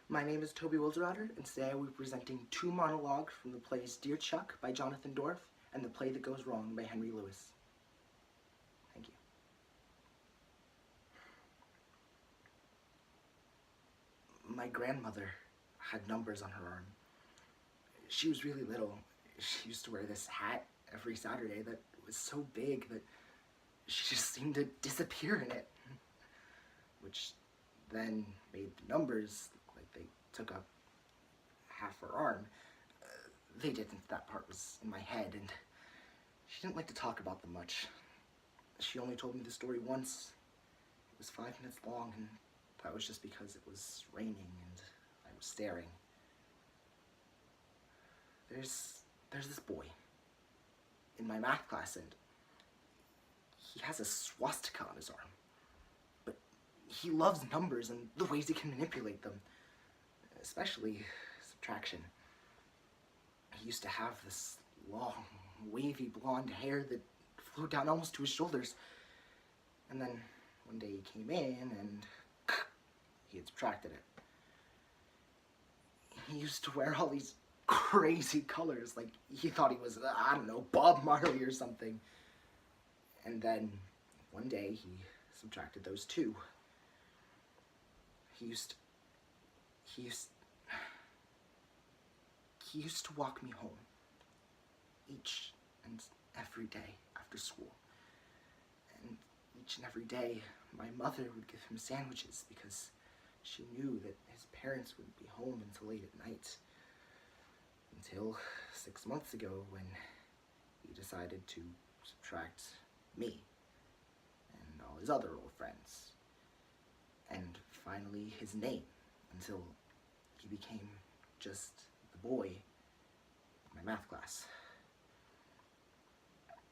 My name is Toby Wilderotter, and today I will be presenting two monologues from the plays Dear Chuck by Jonathan Dorff and The Play That Goes Wrong by Henry Lewis. Thank you. My grandmother had numbers on her arm. She was really little. She used to wear this hat every Saturday that was so big that she just seemed to disappear in it, which then made the numbers look like they took up half her arm. They didn't. That part was in my head, and she didn't like to talk about them much. She only told me the story once. It was 5 minutes long, and that was just because it was raining and I was staring. There's this boy in my math class, and he has a swastika on his arm. But he loves numbers and the ways he can manipulate them, especially subtraction. He used to have this long, wavy blonde hair that flew down almost to his shoulders. And then one day he came in and he had subtracted it. He used to wear all these crazy colors, like he thought he was, I don't know, Bob Marley or something. And then one day he subtracted those two. He used to walk me home each and every day after school. And each and every day my mother would give him sandwiches because she knew that his parents wouldn't be home until late at night. Until 6 months ago when he decided to subtract me and all his other old friends. And finally his name, until he became just the boy in my math class.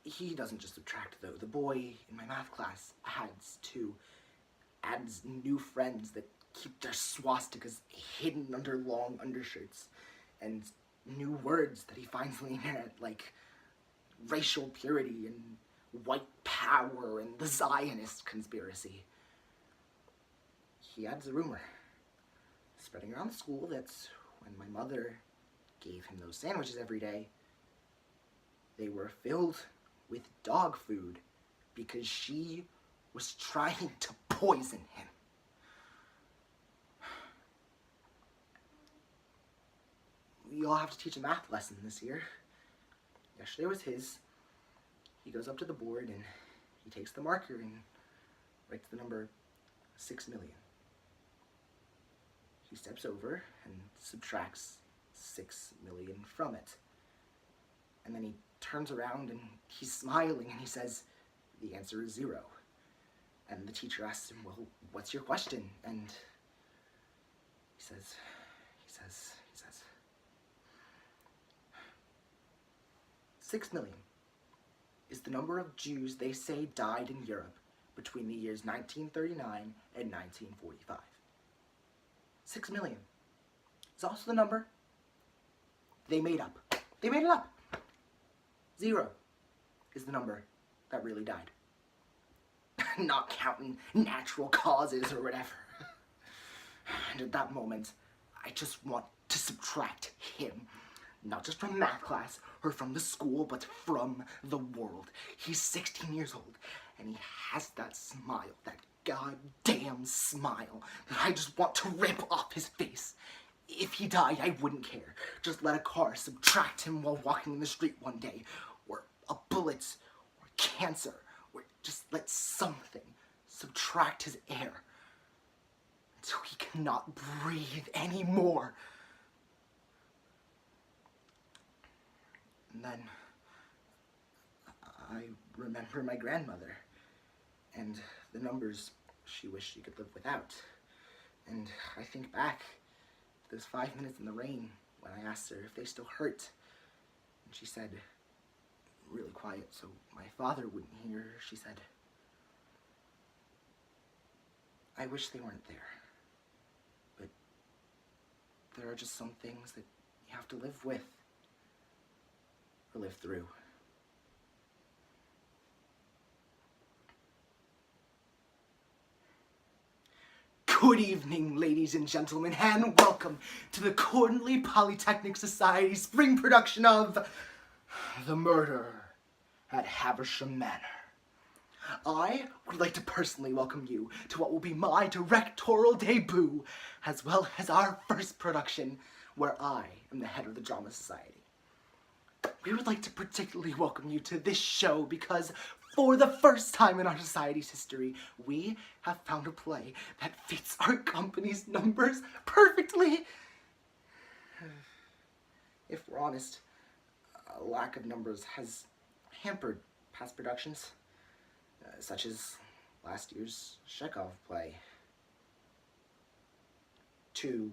He doesn't just subtract though. The boy in my math class adds new friends that keep their swastikas hidden under long undershirts, and new words that he finds on the internet, like racial purity and white power and the Zionist conspiracy. He adds a rumor spreading around the school that when my mother gave him those sandwiches every day, they were filled with dog food because she was trying to poison him. We all have to teach a math lesson this year. Yesterday was his. He goes up to the board and he takes the marker and writes the number 6 million. He steps over and subtracts 6 million from it. And then he turns around and he's smiling and he says, the answer is 0. And the teacher asks him, well, what's your question? And he says, 6 million is the number of Jews they say died in Europe between the years 1939 and 1945. 6 million is also the number they made up. They made it up. 0 is the number that really died. Not counting natural causes or whatever. And at that moment, I just want to subtract him. Not just from math class or from the school, but from the world. He's 16 years old, and he has that smile, that goddamn smile, that I just want to rip off his face. If he died, I wouldn't care. Just let a car subtract him while walking in the street one day, or a bullet, or cancer, or just let something subtract his air until he cannot breathe anymore. And then I remember my grandmother and the numbers she wished she could live without. And I think back to those 5 minutes in the rain when I asked her if they still hurt. And she said, really quiet so my father wouldn't hear, she said, I wish they weren't there. But there are just some things that you have to live with. Or live through. Good evening, ladies and gentlemen, and welcome to the Cornley Polytechnic Society spring production of The Murder at Haversham Manor. I would like to personally welcome you to what will be my directorial debut, as well as our first production, where I am the head of the Drama Society. We would like to particularly welcome you to this show because for the first time in our society's history, we have found a play that fits our company's numbers perfectly. If we're honest, a lack of numbers has hampered past productions, such as last year's Chekhov play, Two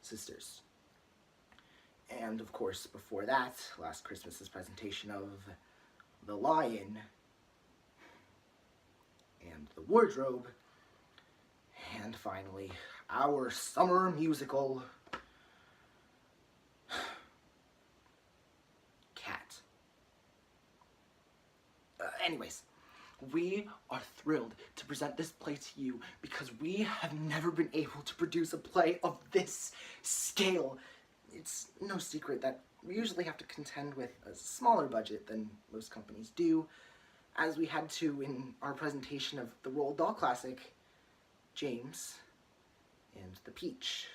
Sisters. And of course, before that, last Christmas's presentation of The Lion and the Wardrobe, and finally, our summer musical, Cat. Anyways, we are thrilled to present this play to you because we have never been able to produce a play of this scale. It's no secret that we usually have to contend with a smaller budget than most companies do, as we had to in our presentation of the Roald Dahl classic, James and the Peach.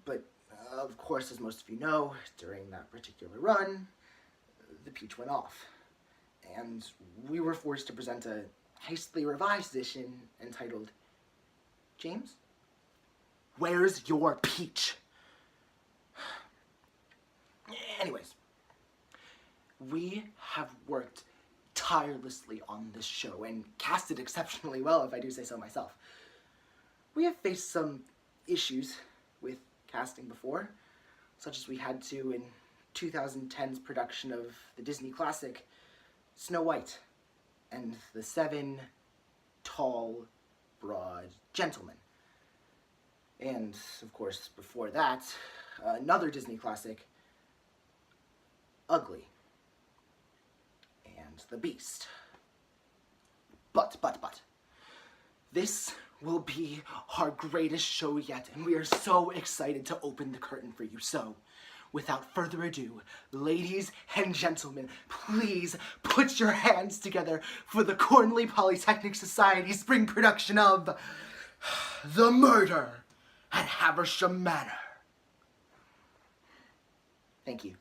But, of course, as most of you know, during that particular run, the Peach went off, and we were forced to present a hastily revised edition entitled, James, Where's Your Peach? Anyways, we have worked tirelessly on this show and cast it exceptionally well, if I do say so myself. We have faced some issues with casting before, such as we had to in 2010's production of the Disney classic Snow White and the Seven Tall, Broad Gentlemen. And, of course, before that, another Disney classic, Ugly and the Beast. But, this will be our greatest show yet, and we are so excited to open the curtain for you. So, without further ado, ladies and gentlemen, please put your hands together for the Cornley Polytechnic Society spring production of The Murder at Haversham Manor. Thank you.